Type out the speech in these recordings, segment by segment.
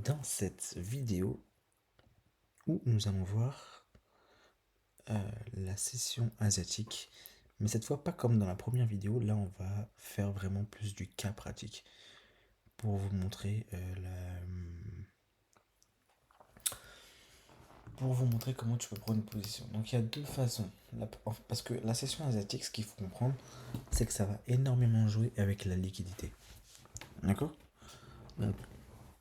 dans cette vidéo où nous allons voir la session asiatique. Mais cette fois, pas comme dans la première vidéo, là on va faire vraiment plus du cas pratique pour vous montrer pour vous montrer comment tu peux prendre une position. Donc il y a deux façons. Parce que la session asiatique, ce qu'il faut comprendre, c'est que ça va énormément jouer avec la liquidité. D'accord? Donc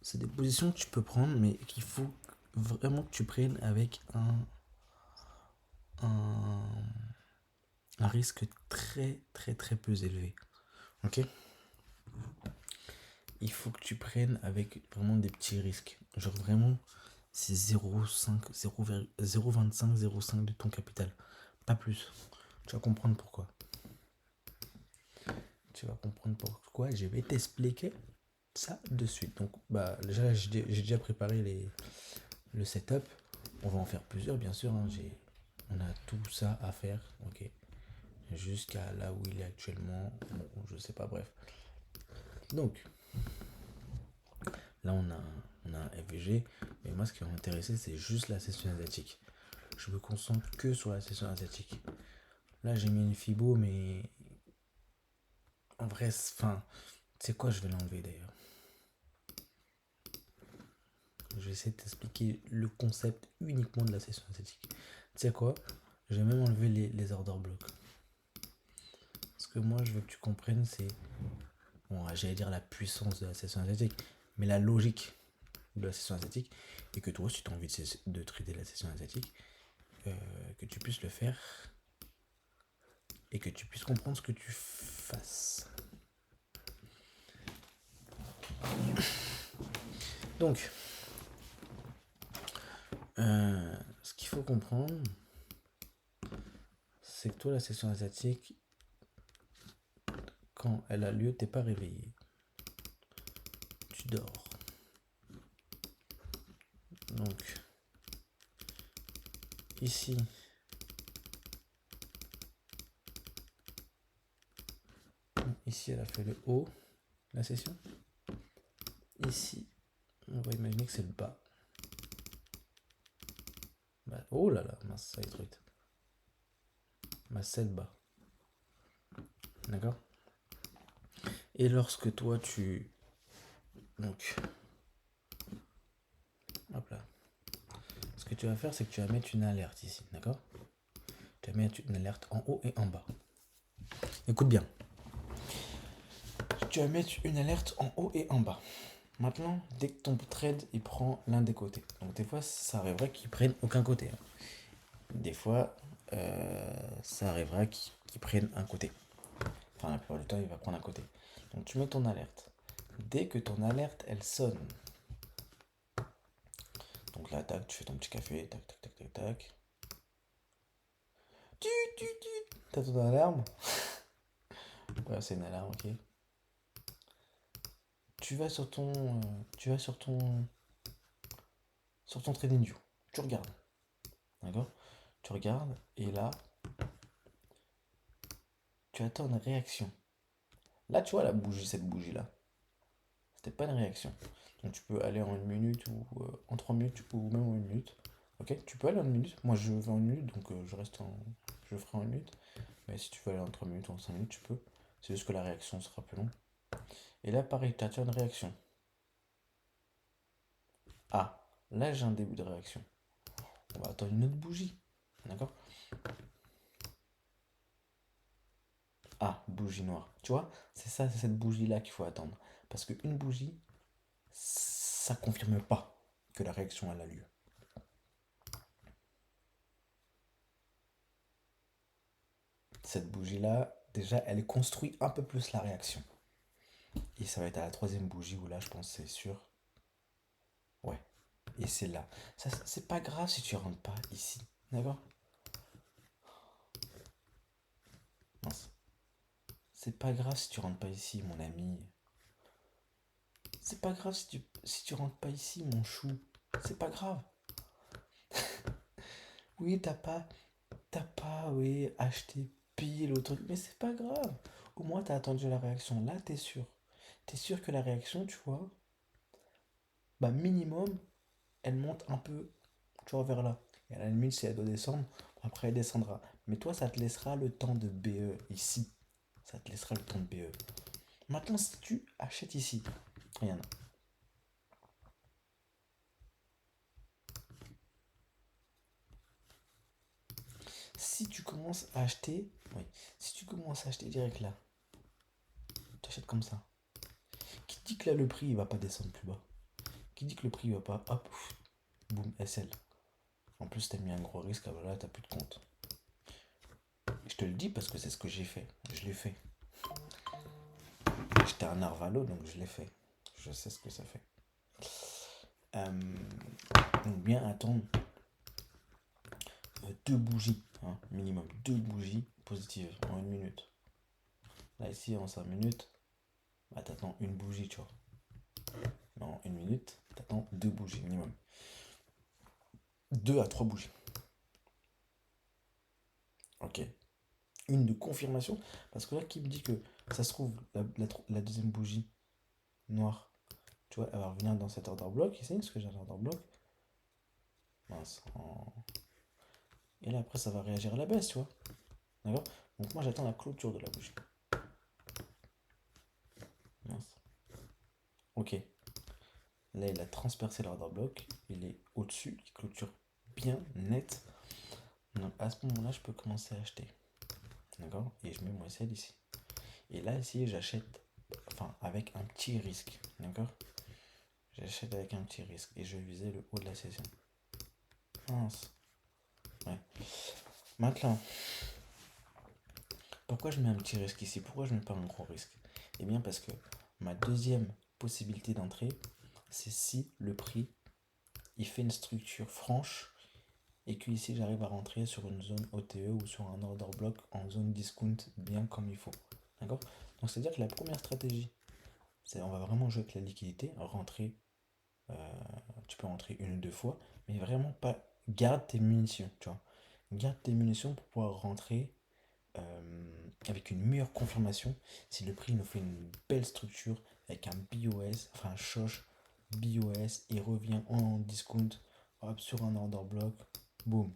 c'est des positions que tu peux prendre, mais qu'il faut vraiment que tu prennes avec un, un risque très très très peu élevé. Ok? Il faut que tu prennes avec vraiment des petits risques. Genre vraiment, c'est 0,5, 0,25, 0,5 de ton capital. Pas plus. Tu vas comprendre pourquoi. Tu vas comprendre pourquoi. Je vais t'expliquer ça de suite. Donc, déjà, j'ai déjà préparé le setup. On va en faire plusieurs, bien sûr. On a tout ça à faire. Ok. Jusqu'à là où il est actuellement. Bon, je sais pas, bref. Donc, là, on a un FVG. Mais moi, ce qui va m'intéresser, c'est juste la session asiatique. Je me concentre que sur la session asiatique. Là, j'ai mis une Fibo, mais en vrai, enfin, c'est quoi, je vais l'enlever d'ailleurs. Je vais essayer de t'expliquer le concept uniquement de la session asiatique. Tu sais quoi, je vais même enlever les order blocks. Ce que moi, je veux que tu comprennes, c'est, bon, j'allais dire la puissance de la session asiatique, mais la logique de la session asiatique, et que toi, si tu as envie de trader la session asiatique, que tu puisses le faire et que tu puisses comprendre ce que tu fasses. Donc, ce qu'il faut comprendre, c'est que toi, la session asiatique, quand elle a lieu, t'es pas réveillé. Tu dors. Donc, ici, elle a fait le haut, la session. Ici, on va imaginer que c'est le bas. Oh là là, mince, ça va être trop vite. C'est le bas. D'accord? Et lorsque toi, donc, hop là. Ce que tu vas faire, c'est que tu vas mettre une alerte ici. D'accord? Tu vas mettre une alerte en haut et en bas. Écoute bien. Tu vas mettre une alerte en haut et en bas. Maintenant, dès que ton trade il prend l'un des côtés, donc des fois ça arriverait qu'il prenne aucun côté. Des fois ça arrivera qu'il prenne un côté. Enfin, la plupart du temps, il va prendre un côté. Donc tu mets ton alerte. Dès que ton alerte elle sonne, donc là, tac, tu fais ton petit café, tac, tac, tac, tac, tac. T'as ton alarme. Ouais, c'est une alarme, ok. Tu vas sur ton, sur ton TradingView. Tu regardes, d'accord. Tu regardes et là, tu attends une réaction. Là, tu vois la bougie, cette bougie là. C'était pas une réaction. Donc tu peux aller en une minute ou en 3 minutes ou même en une minute. Ok, tu peux aller en une minute. Moi je vais en une minute, donc je ferai en une minute. Mais si tu veux aller en 3 minutes ou en 5 minutes, tu peux. C'est juste que la réaction sera plus longue. Et là, pareil, tu as une réaction. Ah, là j'ai un début de réaction. On va attendre une autre bougie. D'accord. Ah, bougie noire. Tu vois, c'est ça, c'est cette bougie-là qu'il faut attendre. Parce qu'une bougie, ça confirme pas que la réaction elle a lieu. Cette bougie-là, déjà, elle construit un peu plus la réaction. Et ça va être à la troisième bougie où là, je pense, c'est sûr. Ouais. Et c'est là. Ça, c'est pas grave si tu rentres pas ici. D'accord. Mince. C'est pas grave si tu rentres pas ici, mon ami. C'est pas grave si tu rentres pas ici, mon chou. C'est pas grave. Oui, oui, acheté pile au truc. Mais c'est pas grave. Au moins, t'as attendu la réaction. Là, t'es sûr. T'es sûr que la réaction, tu vois, bah minimum, elle monte un peu, tu vois, vers là. Et à la limite, si elle doit descendre, après elle descendra. Mais toi, ça te laissera le temps de BE ici. Ça te laissera le temps de BE. Maintenant, si tu achètes ici, rien. Si tu commences à acheter, oui, si tu commences à acheter direct là, tu achètes comme ça. Qui dit que là le prix il va pas descendre plus bas? Qui dit que le prix il va pas, hop, boum, SL. En plus, t'as mis un gros risque, ah voilà, t'as plus de compte. Je te le dis parce que c'est ce que j'ai fait. Je l'ai fait. J'étais un Arvalo, donc je l'ai fait. Je sais ce que ça fait. Donc bien attendre deux bougies, hein, minimum. Deux bougies positives en 1 minute. Là, ici, en 5 minutes, bah, t'attends une bougie, tu vois. Mais en 1 minute, t'attends deux bougies minimum. 2 à 3 bougies. Ok. Une de confirmation. Parce que là, qui me dit que ça se trouve, la deuxième bougie noire, tu vois, elle va revenir dans cet order block ici, parce que j'ai un order block. Mince. Et là, après, ça va réagir à la baisse, tu vois. D'accord. Donc moi, j'attends la clôture de la bougie. Mince. Ok. Là, il a transpercé l'order block. Il est au-dessus. Il clôture bien net. Donc à ce moment-là, je peux commencer à acheter. D'accord. Et je mets mon SL ici. Et là, ici, j'achète, enfin, avec un petit risque. D'accord. J'achète avec un petit risque. Et je vais viser le haut de la session. Mince. Ouais. Maintenant, pourquoi je mets un petit risque ici? Pourquoi je ne mets pas un gros risque? Eh bien, parce que ma deuxième possibilité d'entrée, c'est si le prix il fait une structure franche et que ici j'arrive à rentrer sur une zone OTE ou sur un order block en zone discount bien comme il faut. D'accord. Donc c'est à dire que la première stratégie, c'est on va vraiment jouer avec la liquidité, rentrer, euh, tu peux rentrer 1 ou 2 fois, mais vraiment pas, garde tes munitions, tu vois. Garde tes munitions pour pouvoir rentrer avec une meilleure confirmation si le prix nous fait une belle structure avec un BOS, enfin un shosh BOS, il revient en discount, hop, sur un order block, boum,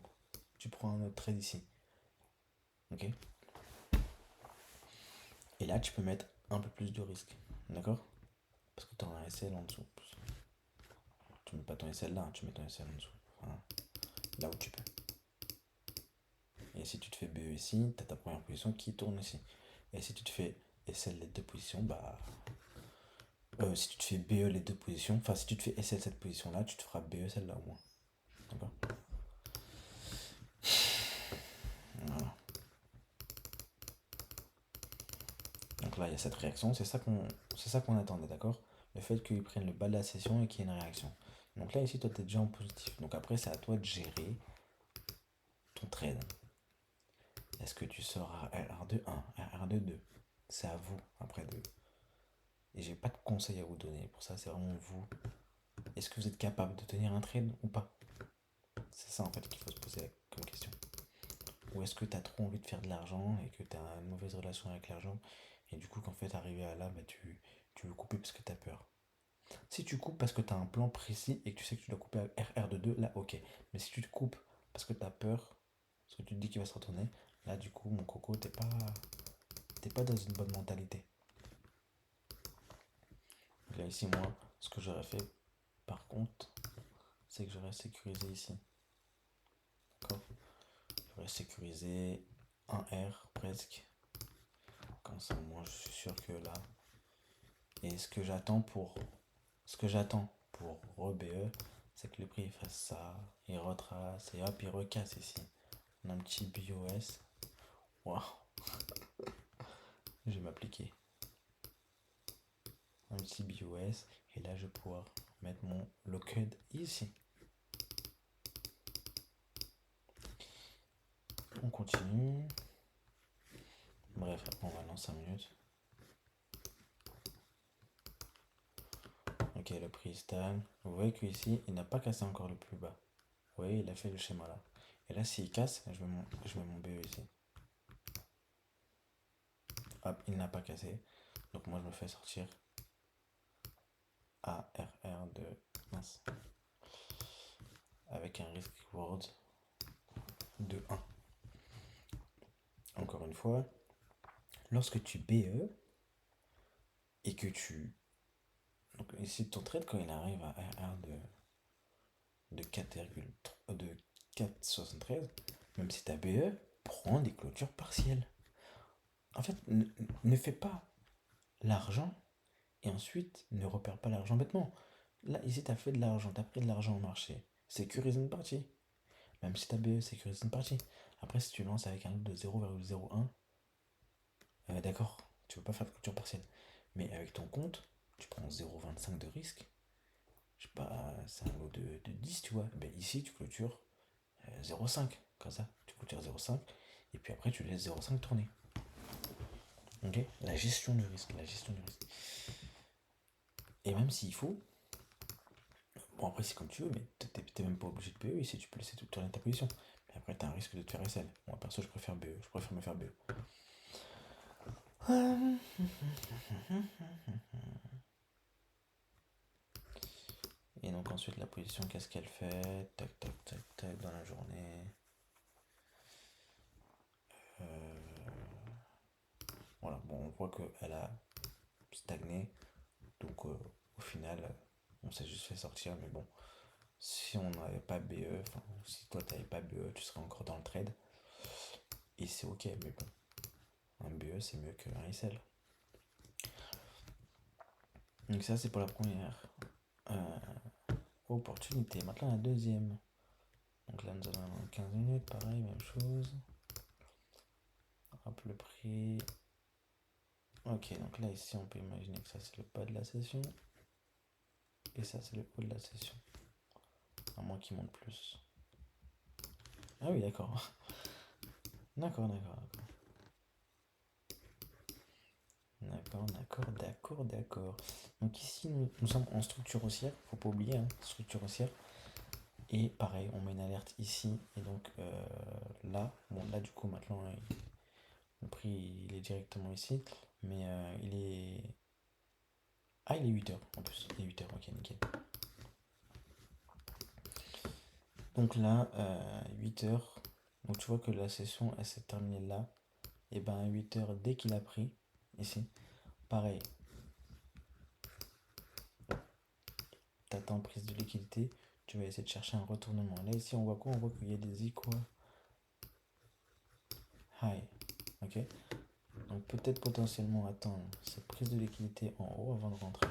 tu prends un autre trade ici. Ok. Et là, tu peux mettre un peu plus de risque. D'accord. Parce que tu as un SL en dessous. Tu mets pas ton SL là, tu mets ton SL en dessous. Voilà. Là où tu peux. Et si tu te fais BE ici, tu as ta première position qui tourne ici. Et si tu te fais SL les deux positions, bah. Si tu te fais BE les deux positions, enfin si tu te fais SL cette position là, tu te feras BE celle-là au moins. D'accord. Voilà. Donc là, il y a cette réaction, c'est ça qu'on attendait, d'accord. Le fait qu'ils prennent le bas de la session et qu'il y ait une réaction. Donc là, ici, toi, tu es déjà en positif. Donc après, c'est à toi de gérer ton trade. Est-ce que tu sors à RR2-1, RR2-2? C'est à vous, après de. Et j'ai pas de conseils à vous donner. Pour ça, c'est vraiment vous. Est-ce que vous êtes capable de tenir un trade ou pas? C'est ça, en fait, qu'il faut se poser comme question. Ou est-ce que tu as trop envie de faire de l'argent et que tu as une mauvaise relation avec l'argent et du coup qu'en fait arrivé à là, bah, tu veux couper parce que tu as peur. Si tu coupes parce que tu as un plan précis et que tu sais que tu dois couper à RR2-2, là ok. Mais si tu te coupes parce que tu as peur, parce que tu te dis qu'il va se retourner, là du coup mon coco, t'es pas dans une bonne mentalité. Donc là ici moi, ce que j'aurais fait par contre, c'est que j'aurais sécurisé ici. D'accord. J'aurais sécurisé un R presque. Comme ça moi je suis sûr que là. Et ce que j'attends pour re-BE, c'est que le prix fasse ça, il retrace et hop, il recasse ici. On a un petit BOS. Waouh, je vais m'appliquer. Un petit BOS. Et là, je vais pouvoir mettre mon locked ici. On continue. Bref, on va lancer 5 minutes. Ok, le prix stagne. Vous voyez qu'ici, il n'a pas cassé encore le plus bas. Vous voyez, il a fait le schéma là. Et là, s'il casse, je mets mon BE ici. Hop, il n'a pas cassé. Donc moi, je me fais sortir ARR de 1. mince. Avec un risk reward de 1. Encore une fois, lorsque tu BE et que tu... Donc ici, ton trade, quand il arrive à RR de 4,73, même si tu as BE, prends des clôtures partielles. En fait, ne fais pas l'argent et ensuite ne repère pas l'argent bêtement. Là, ici, tu as fait de l'argent, tu as pris de l'argent au marché. Sécurise une partie. Même si tu as BE, sécurise une partie. Après, si tu lances avec un lot de 0,01, d'accord, tu ne veux pas faire de clôture partielle. Mais avec ton compte, tu prends 0,25 de risque. Je sais pas, c'est un lot de 10, tu vois. Ben ici, tu clôtures 0,5. Comme ça, tu clôtures 0,5. Et puis après, tu laisses 0,5 tourner. Ok. La gestion du risque. La gestion du risque. Et même s'il faut, bon après c'est comme tu veux, mais t'es même pas obligé de PE ici, tu peux laisser tout tourner ta position. Mais après t'as un risque de te faire SL. Moi perso je préfère BE, je préfère me faire BE. Et donc ensuite la position, qu'est-ce qu'elle fait? Tac tac tac tac dans la journée. Voilà, bon on voit qu'elle a stagné. Donc au final on s'est juste fait sortir, mais bon. Si on n'avait pas BE, enfin si toi t'avais pas BE, tu serais encore dans le trade. Et c'est ok, mais bon. Un BE c'est mieux qu'un SL. Donc ça c'est pour la première opportunité. Maintenant la deuxième. Donc là nous avons 15 minutes, pareil, même chose. Hop le prix. Ok, donc là ici on peut imaginer que ça c'est le bas de la session. Et ça c'est le haut de la session. À moins qu'il monte plus. Ah oui d'accord. D'accord, d'accord, d'accord. D'accord. Donc ici nous sommes en structure haussière, faut pas oublier, hein, structure haussière. Et pareil, on met une alerte ici. Et donc là, bon là du coup maintenant le prix il est directement ici. Mais il est... Ah il est 8h en plus. Il est 8h, ok nickel. Donc là, 8h. Donc tu vois que la session elle s'est terminée là. Et ben à 8h dès qu'il a pris, ici, pareil. T'attends prise de liquidité. Tu vas essayer de chercher un retournement. Là ici on voit quoi? On voit qu'il y a des equal high. Ok. Donc peut-être potentiellement attendre cette prise de liquidité en haut avant de rentrer.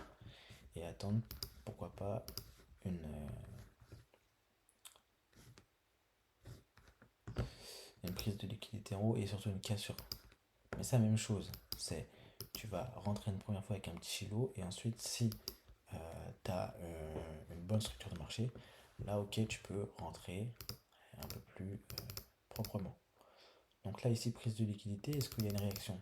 Et attendre, pourquoi pas, une prise de liquidité en haut et surtout une cassure. Mais c'est la même chose. C'est tu vas rentrer une première fois avec un petit lot et ensuite si tu as une bonne structure de marché, là ok tu peux rentrer un peu plus proprement. Donc là ici prise de liquidité, est-ce qu'il y a une réaction?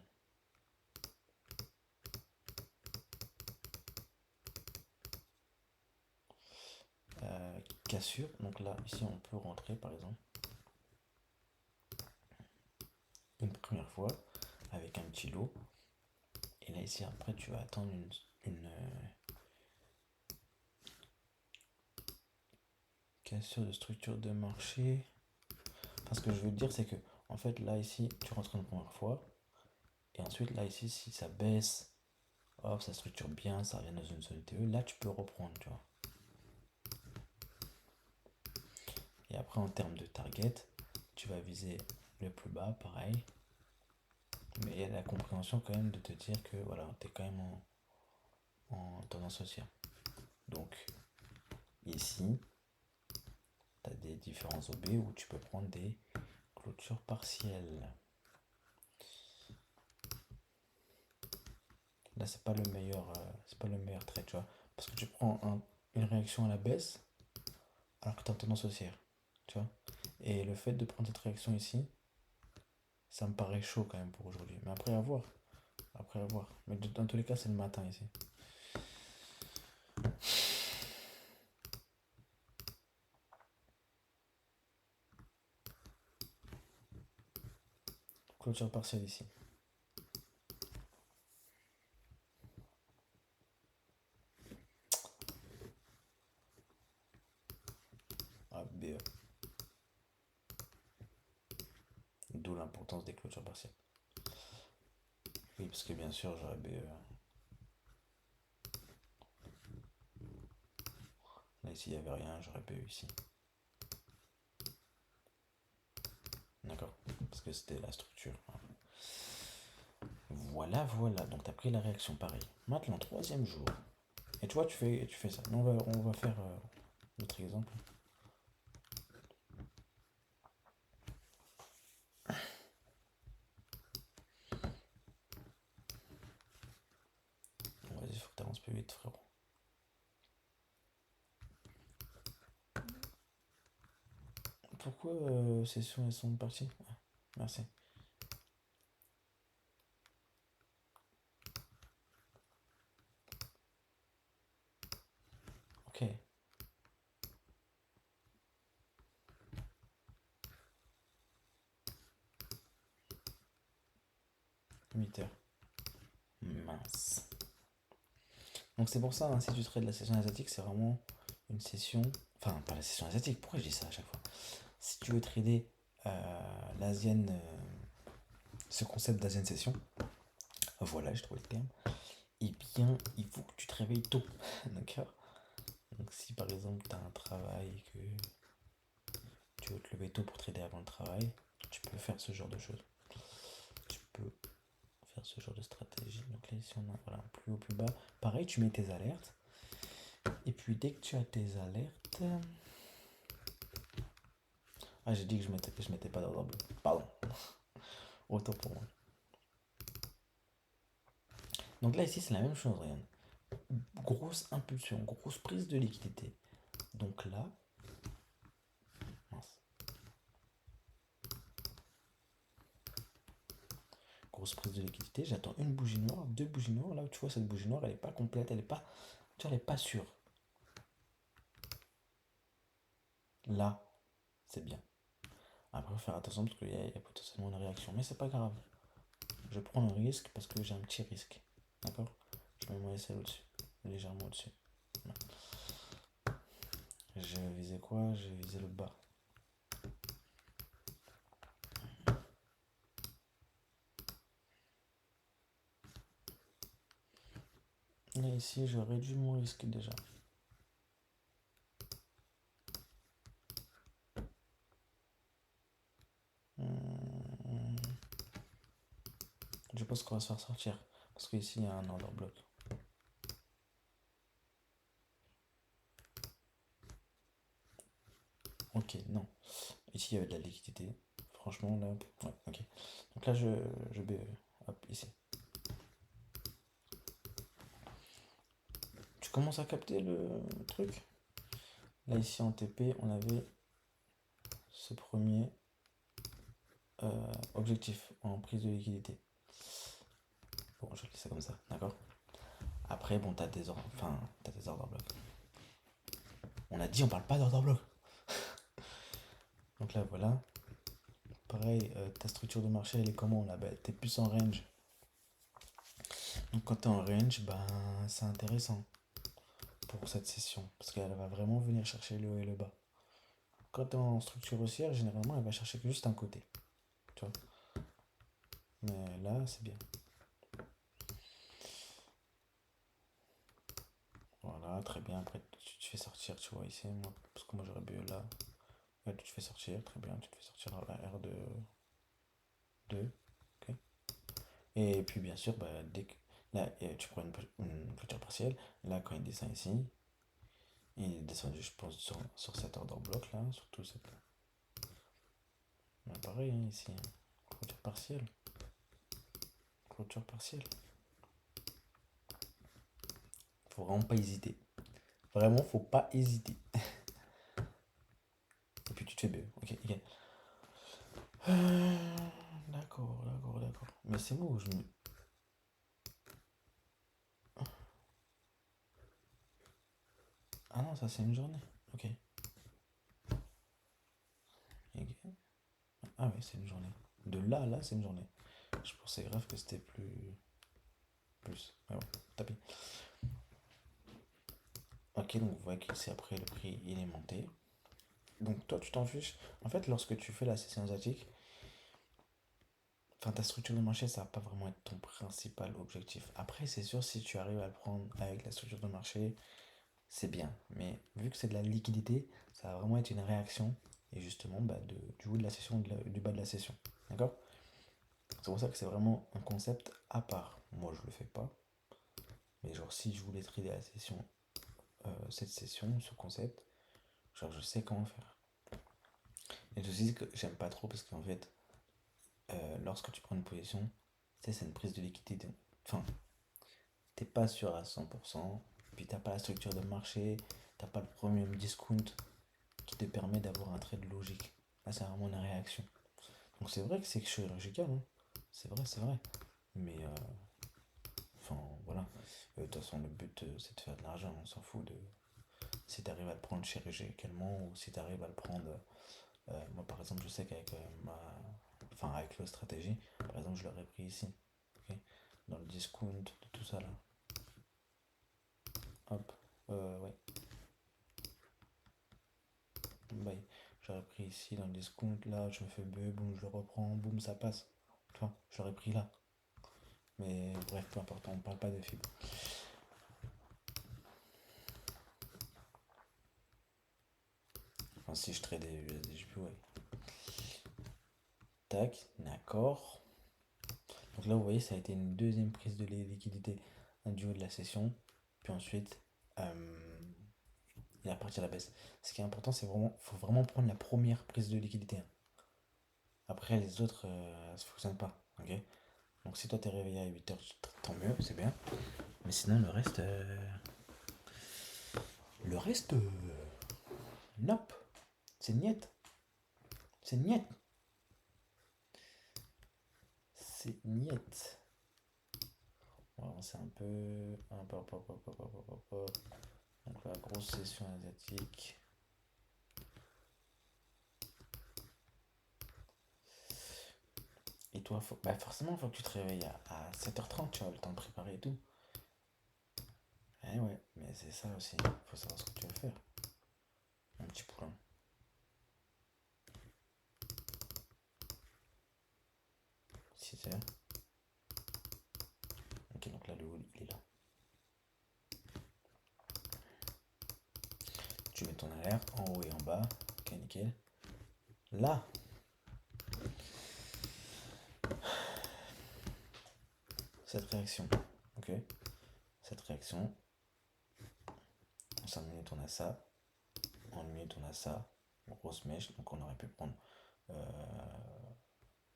Cassure, donc là ici on peut rentrer par exemple une première fois avec un petit lot. Et là ici après tu vas attendre une cassure de structure de marché. Enfin, ce que je veux dire c'est que en fait là ici tu rentres une première fois et ensuite là ici si ça baisse, hop ça structure bien, ça revient dans une zone TE, là tu peux reprendre tu vois. Et après en termes de target, tu vas viser le plus bas pareil. Mais il y a la compréhension quand même de te dire que voilà, tu es quand même en tendance haussière. Donc ici, tu as des différents OB où tu peux prendre des clôtures partielles. Là, c'est pas le meilleur trade, tu vois. Parce que tu prends une réaction à la baisse alors que tu es en tendance haussière, tu vois. Et le fait de prendre cette réaction ici, ça me paraît chaud quand même pour aujourd'hui. Mais après, à voir. Après, à voir. Mais dans tous les cas, c'est le matin ici. Clôture partielle ici. aura BE. D'où l'importance des clôtures partielles. Oui, parce que bien sûr, j'aurais BE. Là, ici, il n'y avait rien, j'aurais BE ici. D'accord? Parce que c'était la structure. Voilà, voilà. Donc, tu as pris la réaction, pareil. Maintenant, troisième jour. Et tu vois, tu fais ça. Nous, on va faire notre exemple. Vas-y, faut que tu avances plus vite, frérot. Pourquoi ces sons elles sont parties? Ah, merci. Ok. Limiteur. Mince. Donc c'est pour ça, hein, si tu trades la session asiatique, c'est vraiment une session. Enfin, pas la session asiatique, pourquoi je dis ça à chaque fois? Si tu veux trader l'asienne, ce concept d'asienne session, voilà, j'ai trouvé le terme, eh bien, il faut que tu te réveilles tôt. D'accord? Donc si par exemple tu as un travail et que tu veux te lever tôt pour trader avant le travail, tu peux faire ce genre de choses. Tu peux faire ce genre de stratégie. Donc là, ici, on a voilà, plus haut, plus bas. Pareil, tu mets tes alertes. Et puis, dès que tu as tes alertes. Ah, j'ai dit que je mettais pas d'ordre bleu. Pardon. Autant pour moi. Donc là, ici, c'est la même chose, regarde. Grosse impulsion, grosse prise de liquidité. Donc là. Mince. Grosse prise de liquidité. J'attends une bougie noire, deux bougies noires. Là où tu vois, cette bougie noire, elle est pas complète. Elle est pas. Tu vois, elle est pas sûre. Là, c'est bien. Après, il faut faire attention parce qu'il y a potentiellement une réaction. Mais c'est pas grave. Je prends le risque parce que j'ai un petit risque. D'accord? Je mets mon SL au-dessus. Légèrement au-dessus. Je visais quoi? Je visais le bas. Là, ici, je réduis mon risque déjà. Je pense qu'on va se faire sortir. Parce qu'ici, il y a un order block. Ok, non. Ici, il y avait de la liquidité. Franchement, là, ouais, ok. Donc là, je BE. Hop, ici. Tu commences à capter le truc? Là, ici, en TP, on avait ce premier objectif en prise de liquidité. Bon, je vais laisser ça comme ça, d'accord? Après, bon, t'as des ordres, enfin, t'as des ordres blocs. On a dit, on parle pas d'ordre bloc. Donc là, voilà. Pareil, ta structure de marché, elle est comment là? Bah, t'es plus en range. Donc quand t'es en range, ben, c'est intéressant pour cette session. Parce qu'elle va vraiment venir chercher le haut et le bas. Quand t'es en structure haussière, généralement, elle va chercher que juste un côté. Tu vois? Mais là, c'est bien. Voilà, très bien. Après, tu te fais sortir, tu vois, ici, moi, parce que moi j'aurais bu là. Là, tu te fais sortir, très bien. Tu te fais sortir à la R de 2. Ok. Et puis, bien sûr, bah, dès que là, tu prends une clôture partielle. Là, quand il descend ici, il est descendu, je pense, sur cet order bloc là, surtout cette. Bah, pareil, hein, ici, hein. Clôture partielle. Clôture partielle. Faut vraiment pas hésiter. Vraiment, faut pas hésiter. Et puis tu te fais B. Ok, nickel. D'accord, d'accord, d'accord. Mais c'est moi où je me. Ah non, ça c'est une journée. Ok. Ok. Ah oui, c'est une journée. De là à là, c'est une journée. Je pensais grave que c'était plus. Plus. Mais bon, tapis. Ok, donc vous voyez qu'ici après le prix il est monté. Donc toi, tu t'en fiches. En fait, lorsque tu fais la session asiatique, enfin, ta structure de marché, ça va pas vraiment être ton principal objectif. Après, c'est sûr, si tu arrives à le prendre avec la structure de marché, c'est bien. Mais vu que c'est de la liquidité, ça va vraiment être une réaction. Et justement, bah, du haut de la session, du bas de la session. D'accord? C'est pour ça que c'est vraiment un concept à part. Moi, je le fais pas. Mais genre, si je voulais trader la session, cette session, ce concept, genre, je sais comment faire. Et je sais que j'aime pas trop parce qu'en fait, lorsque tu prends une position, tu sais, c'est une prise de liquidité. Enfin, t'es pas sûr à 100%, puis t'as pas la structure de marché, t'as pas le premium discount qui te permet d'avoir un trade logique. Là, c'est vraiment une réaction. Donc c'est vrai que c'est chirurgical, hein. C'est vrai, c'est vrai. Mais, enfin, voilà. De toute façon, le but, c'est de faire de l'argent. On s'en fout de si t'arrives à le prendre chirurgicalement ou si t'arrives à le prendre. Moi, par exemple, je sais qu'avec enfin, avec la stratégie, par exemple, je l'aurais pris ici. Ok, dans le discount, de tout ça là. Hop. Ouais. Bye. J'aurais pris ici dans le discount, là, je me fais boum, je le reprends, boum, ça passe. Tu vois, j'aurais pris là. Mais bref, peu importe, on parle pas de fibres. Enfin, si je trade des USDGP, ouais. Tac, d'accord. Donc là, vous voyez, ça a été une deuxième prise de liquidité du haut de la session. Puis ensuite, il est reparti à la baisse. Ce qui est important, c'est vraiment, faut vraiment prendre la première prise de liquidité, hein. Après, les autres, ça fonctionne pas. Ok. Donc si toi t'es réveillé à 8h, tant mieux, c'est bien. Mais sinon, le reste, nope. C'est niet. C'est niet. C'est niet. On va avancer un peu. Hop, hop, hop, hop, hop, hop, hop, hop. Donc la grosse session asiatique. Et toi, bah forcément, il faut que tu te réveilles à 7h30, tu as le temps de préparer et tout. Eh ouais, mais c'est ça aussi. Il faut savoir ce que tu veux faire. Un petit poulain. Si c'est. Ok, donc là, le haut, il est là. Tu mets ton alerte en haut et en bas. Ok, nickel. Là, cette réaction. Ok. Cette réaction. En 5 minutes, on a ça. En 1 minute, on a ça. Grosse mèche. Donc, on aurait pu prendre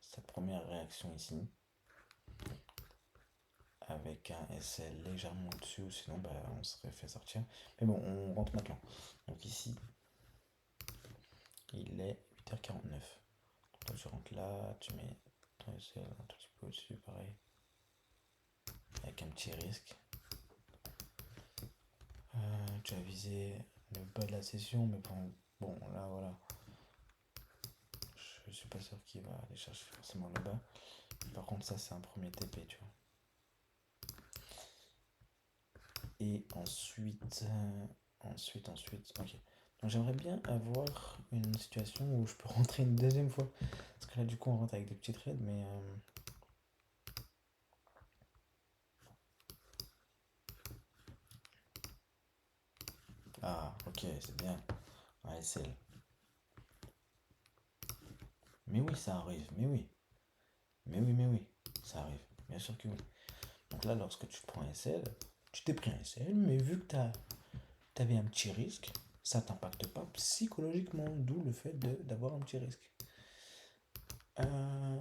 cette première réaction ici. Avec un SL légèrement au-dessus. Sinon, bah, on serait fait sortir. Mais bon, on rentre maintenant. Donc, ici, il est 8h49. Donc, tu rentres là. Tu mets ton SL un tout petit peu au-dessus. Pareil. Avec un petit risque. Tu as visé le bas de la session, mais bon, là voilà, je suis pas sûr qu'il va aller chercher forcément le bas. Par contre, ça c'est un premier TP, tu vois. Et ensuite, ok. Donc j'aimerais bien avoir une situation où je peux rentrer une deuxième fois. Parce que là, du coup, on rentre avec des petits trades, mais ah, ok, c'est bien. ASL. Mais oui, ça arrive, mais oui. Mais oui, ça arrive. Bien sûr que oui. Donc là, lorsque tu prends un SL, tu t'es pris un SL, mais vu que tu avais un petit risque, ça t'impacte pas psychologiquement, d'où le fait d'avoir un petit risque.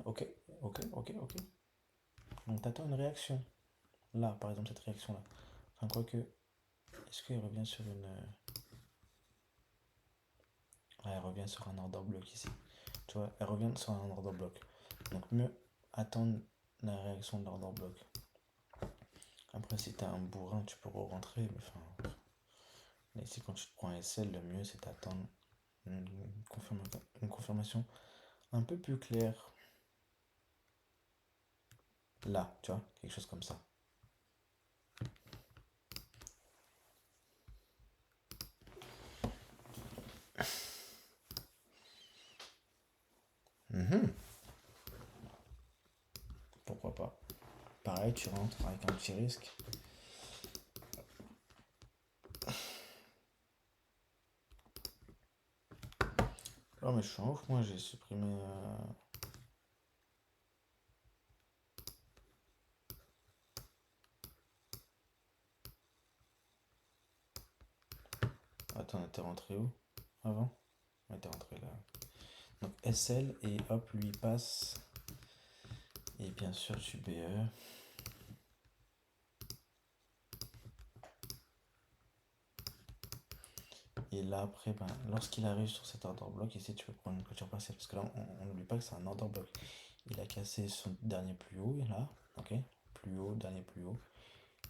Ok, ok. Donc t'attends une réaction. Là, par exemple, cette réaction-là. Enfin, quoique, est-ce qu'elle revient sur une. Ah, elle revient sur un order block ici. Tu vois, elle revient sur un order block. Donc mieux attendre la réaction de l'order block. Après, si t'as un bourrin, tu peux rentrer, mais enfin. Ici, quand tu te prends un SL, le mieux c'est d'attendre une confirmation un peu plus claire. Là, tu vois, quelque chose comme ça. pareil, tu rentres avec un petit risque. Oh, mais je suis un ouf, moi, j'ai supprimé. Attends, on était rentré où avant? On était rentré là. Donc SL et hop, lui il passe. Et bien sûr, tu BE. Et là, après, ben, lorsqu'il arrive sur cet order block, ici, tu peux prendre une clôture partielle. Parce que là, on n'oublie pas que c'est un order block. Il a cassé son dernier plus haut, là. Ok. Plus haut, dernier plus haut.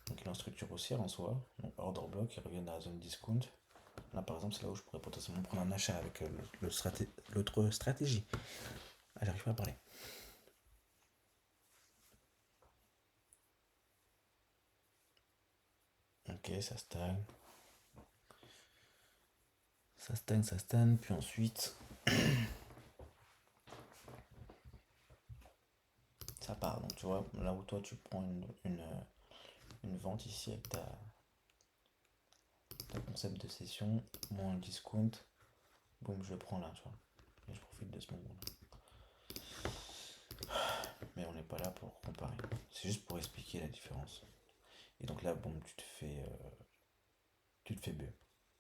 Donc il est en structure haussière en soi. Donc order block, il revient dans la zone discount. Là, par exemple, c'est là où je pourrais potentiellement prendre un achat avec l'autre stratégie. Ah, j'arrive pas à parler. Ok, ça stagne. Ça stagne, puis ensuite, ça part. Donc tu vois, là où toi tu prends une vente ici avec ta concept de session, moi un discount, boum, je le prends là, tu vois. Et je profite de ce moment-là. Mais on n'est pas là pour comparer. C'est juste pour expliquer la différence. Et donc là, bon, tu te fais B.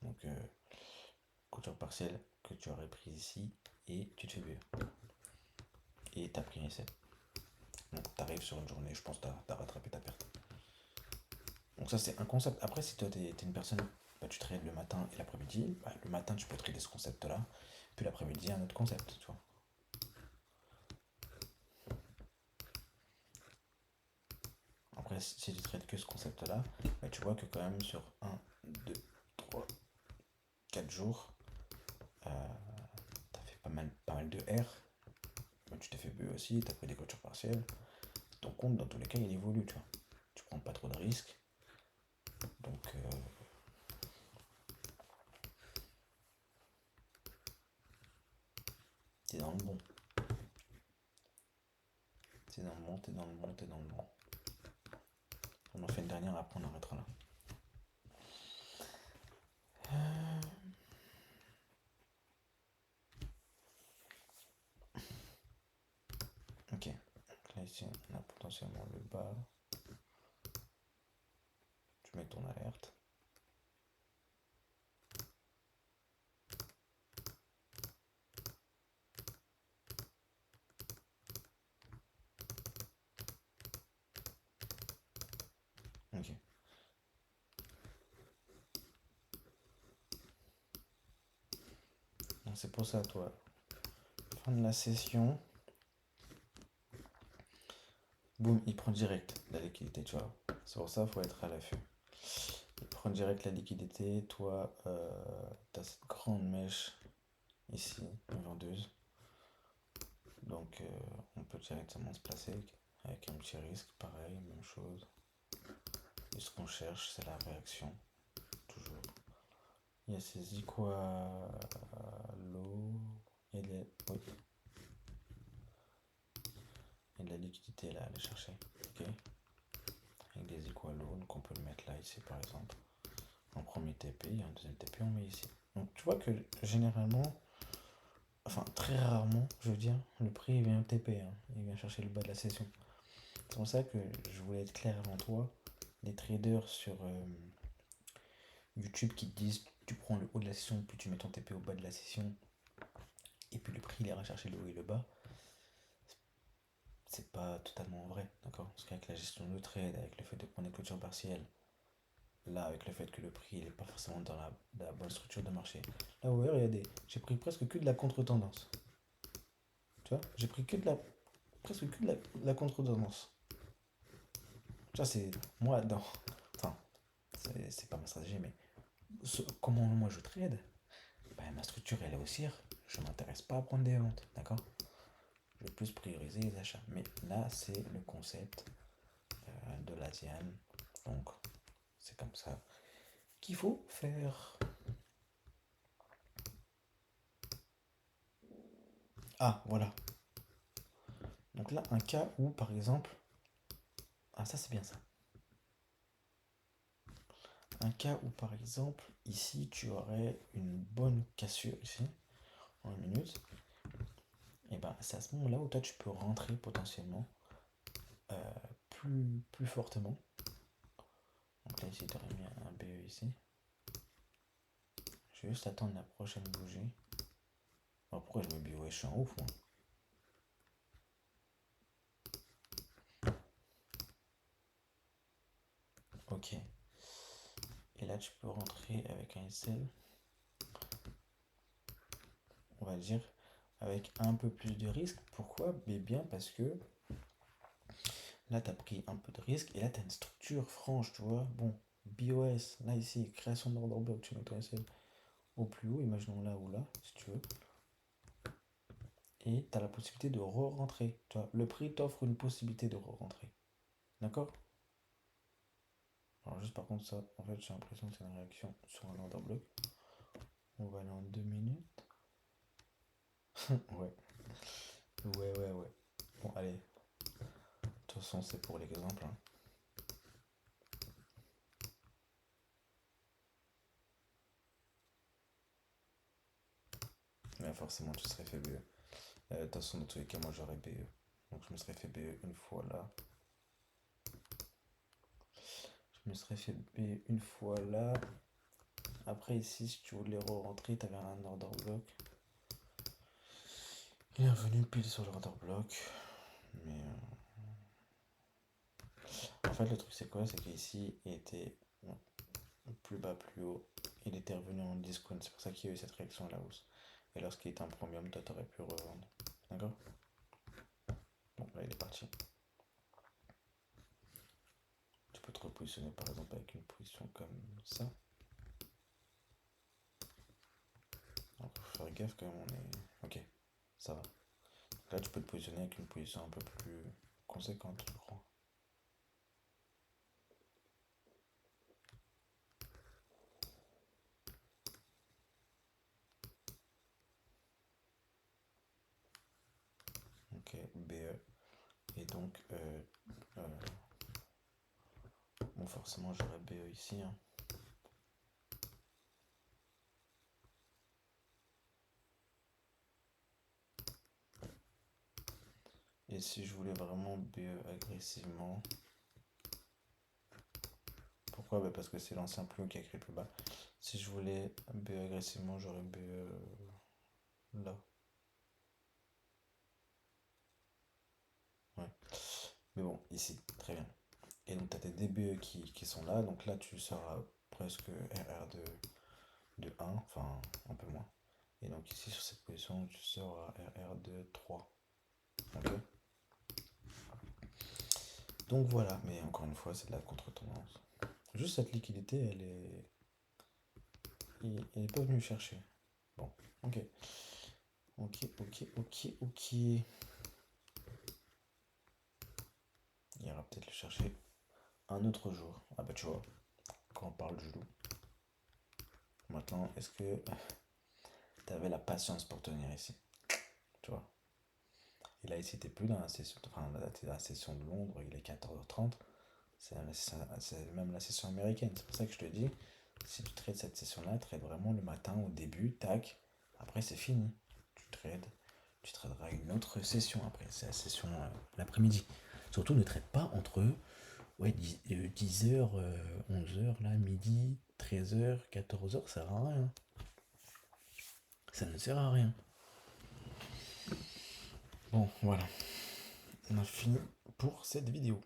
Donc, couture partielle que tu aurais pris ici et tu te fais B. Et t'as pris un essai. Donc, t'arrives sur une journée, je pense que t'as rattrapé ta perte. Donc, ça, c'est un concept. Après, si toi, t'es une personne, bah, tu trades le matin et l'après-midi. Bah, le matin, tu peux trader ce concept-là. Puis l'après-midi, un autre concept, tu vois. Après, si tu trades que ce concept-là, bah, tu vois que quand même sur 1, 2, 3, 4 jours, euh, t'as fait pas mal de R. Mais tu t'es fait B aussi, t'as pris des clôtures partielles. Ton compte, dans tous les cas, il évolue, tu vois. Tu prends pas trop de risques. Donc, t'es dans le bon. T'es dans le bon, t'es dans le bon, t'es dans le bon. On en fait une dernière, après on arrêtera là. Ok. Donc là, ici, on a potentiellement le bas. Tu mets ton alerte. Ok. Donc c'est pour ça, toi. Fin de la session. Boum, il prend direct la liquidité, tu vois. C'est pour ça, il faut être à l'affût. Il prend direct la liquidité. Toi, t'as cette grande mèche ici, vendeuse. Donc, on peut directement se placer avec un petit risque. Pareil, même chose. Et ce qu'on cherche, c'est la réaction. Toujours. Il y a saisi quoi l'eau. Il y a oui. Il y a de la liquidité là à aller chercher. Ok. Avec des equal low, donc on peut le mettre là ici par exemple. En premier TP, et en deuxième TP, on met ici. Donc tu vois que généralement, enfin très rarement, je veux dire, le prix il vient TP, hein. Il vient chercher le bas de la session. C'est pour ça que je voulais être clair avant toi. Les traders sur YouTube qui te disent tu prends le haut de la session, puis tu mets ton TP au bas de la session, et puis le prix il ira chercher le haut et le bas, c'est pas totalement vrai, d'accord? Parce qu'avec la gestion de trade, avec le fait de prendre des clôtures partielles, là, avec le fait que le prix n'est pas forcément dans la bonne structure de marché. Là, vous voyez, regardez, j'ai pris presque que de la contre-tendance. Tu vois, j'ai pris presque que de la contre-tendance. Ça, c'est moi, dans. Enfin, c'est pas ma stratégie, mais comment moi je trade, ben, ma structure elle est haussière. Je ne m'intéresse pas à prendre des ventes, d'accord? Je vais plus prioriser les achats. Mais là, c'est le concept de l'ASIAN. Donc, c'est comme ça qu'il faut faire. Ah, voilà. Donc là, un cas où, par exemple, Ah, ça c'est bien ça. Un cas où par exemple, ici tu aurais une bonne cassure ici, en une minute, et ben c'est à ce moment-là où toi tu peux rentrer potentiellement plus fortement. Donc là ici tu aurais mis un BE ici. Je vais juste attendre la prochaine bougie. Oh, pourquoi je me dis ouais je suis en ouf moi. Ok. Et là tu peux rentrer avec un SL, on va dire, avec un peu plus de risque. Pourquoi? Mais bien parce que là tu as pris un peu de risque et là tu as une structure franche, tu vois. Bon, BOS, là ici, création d'ordre bloc, tu mets ton SL au plus haut, imaginons là ou là, si tu veux. Et tu as la possibilité de re-rentrer. Tu vois, le prix t'offre une possibilité de re-rentrer. D'accord? Alors juste par contre ça, en fait j'ai l'impression que c'est une réaction sur un order bloc. On va aller en 2 minutes. Ouais. Ouais. Bon allez. De toute façon c'est pour l'exemple, hein. Mais forcément tu serais fait BE. De toute façon dans tous les cas moi j'aurais BE. Donc je me serais fait BE une fois là. Je me serais fait BE une fois là. Après ici si tu voulais re-rentrer, t'avais un order block. Il est revenu pile sur le order block. Mais en fait, le truc, c'est quoi? C'est qu'ici, il était plus bas, plus haut. Il était revenu en discount. C'est pour ça qu'il y a eu cette réaction à la hausse. Et lorsqu'il était en premium, toi, t'aurais pu revendre. D'accord? Bon, là, il est parti. Tu peux te repositionner, par exemple, avec une position comme ça. Donc, faut faire gaffe quand même. On est. Ok, ça va. Donc là, tu peux te positionner avec une position un peu plus conséquente, je crois. Ok, BE. Et donc, bon, forcément, j'aurais BE ici, hein. Et si je voulais vraiment BE agressivement, pourquoi? Bah parce que c'est l'ancien plus haut qui a créé le plus bas. Si je voulais BE agressivement, j'aurais BE là. Ouais. Mais bon, ici, très bien. Et donc tu as tes DBE qui sont là. Donc là, tu seras presque RR de 1, enfin un peu moins. Et donc ici, sur cette position, tu seras RR de 3. Ok. Donc voilà, mais encore une fois, c'est de la contre-tendance. Juste cette liquidité, elle est pas venue chercher. Bon, ok. Ok. Il ira peut-être le chercher un autre jour. Ah bah tu vois, quand on parle du loup. Maintenant, est-ce que tu avais la patience pour tenir ici? Tu vois. Et là, ici, t'es plus dans la session. Enfin, là, t'es dans la session de Londres, il est 14h30. C'est même la session américaine. C'est pour ça que je te dis, si tu trades cette session-là, trade vraiment le matin au début, tac. Après, c'est fini. Tu traderas une autre session après. C'est la session l'après-midi. Surtout, ne trade pas entre ouais, 10h, 11h, là, midi, 13h, 14h, ça sert à rien. Ça ne sert à rien. Bon, voilà. On a fini pour cette vidéo.